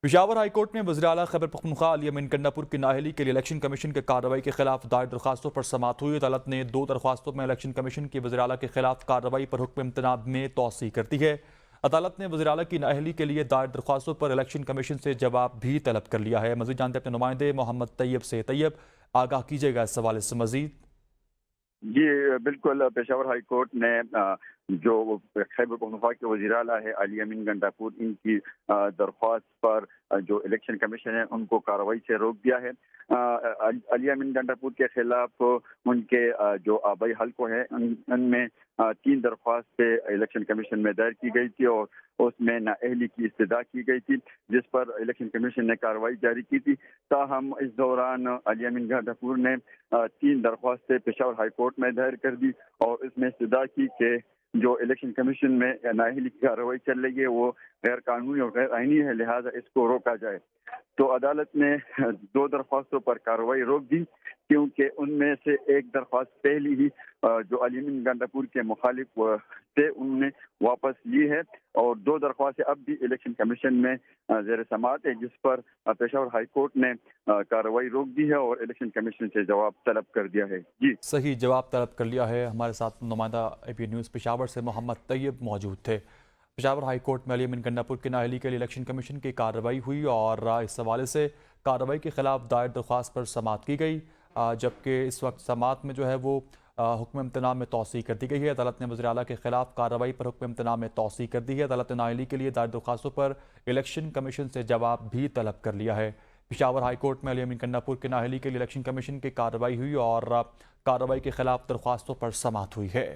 Peshawar high court نے وزیراعلیٰ خیبر پختونخوا علی امین گنڈاپور کی نااہلی کے لیے الیکشن کمیشن کی کارروائی کے خلاف دائر درخواستوں پر سماعت ہوئی۔ عدالت نے 2 درخواستوں میں الیکشن کمیشن کی وزیراعلیٰ کے خلاف کارروائی پر حکم امتناع میں توسیع کر دی ہے۔ عدالت نے وزیراعلیٰ کی نااہلی کے لیے دائر درخواستوں پر الیکشن کمیشن سے جواب بھی طلب کر لیا ہے۔ مزید جانتے اپنے نمائندے محمد طیب سے۔ طیب، آگاہ کیجیے گا اس حوالے سے مزید۔ جی بالکل، پشاور ہائی کورٹ نے جو خیبر پختونخوا کے وزیراعلیٰ ہے علی امین گنڈاپور، ان کی درخواست پر جو الیکشن کمیشن ہے ان کو کارروائی سے روک دیا ہے۔ علی امین گنڈاپور کے خلاف ان کے جو آبائی حلقوں ہیں ان میں 3 درخواستیں الیکشن کمیشن میں دائر کی گئی تھی اور اس میں نااہلی کی استدعا کی گئی تھی، جس پر الیکشن کمیشن نے کارروائی جاری کی تھی۔ تاہم اس دوران علی امین گنڈاپور نے 3 درخواستیں پشاور ہائی کورٹ میں دائر کر دی اور اس میں استدعا کی کہ جو الیکشن کمیشن میں نااہلی کی کارروائی چل رہی ہے وہ غیر قانونی اور غیر آئینی ہے، لہذا اس کو روکا جائے۔ تو عدالت نے 2 درخواستوں پر کارروائی روک دی، کیونکہ ان میں سے ایک درخواست پہلی ہی جو علی امین گنڈاپور کے مخالف تھے انہوں نے واپس لی ہے، اور 2 درخواستیں اب بھی الیکشن کمیشن میں زیر سماعت ہے، جس پر پشاور ہائی کورٹ نے کارروائی روک دی ہے اور الیکشن کمیشن سے جواب طلب کر دیا ہے۔ جی صحیح، جواب طلب کر لیا ہے۔ ہمارے ساتھ نمائندہ اے پی نیوز پشاور سے محمد طیب موجود تھے۔ پشاور ہائی کورٹ میں علی امین گنڈاپور کی نااہلی کے لیے الیکشن کمیشن کی کارروائی ہوئی اور اس حوالے سے کارروائی کے خلاف دائر درخواست پر سماعت کی گئی، جبکہ اس وقت سماعت میں جو ہے وہ حکم امتناع میں توسیع کر دی گئی ہے۔ عدالت نے وزیراعلیٰ کے خلاف کارروائی پر حکم امتناع میں توسیع کر دی ہے۔ عدالت نے نااہلی کے لیے دائر درخواستوں پر الیکشن کمیشن سے جواب بھی طلب کر لیا ہے۔ پشاور ہائی کورٹ میں علی امین گنڈاپور کی نااہلی کے لیے الیکشن کمیشن کی کارروائی ہوئی اور کارروائی کے خلاف درخواستوں پر سماعت ہوئی ہے۔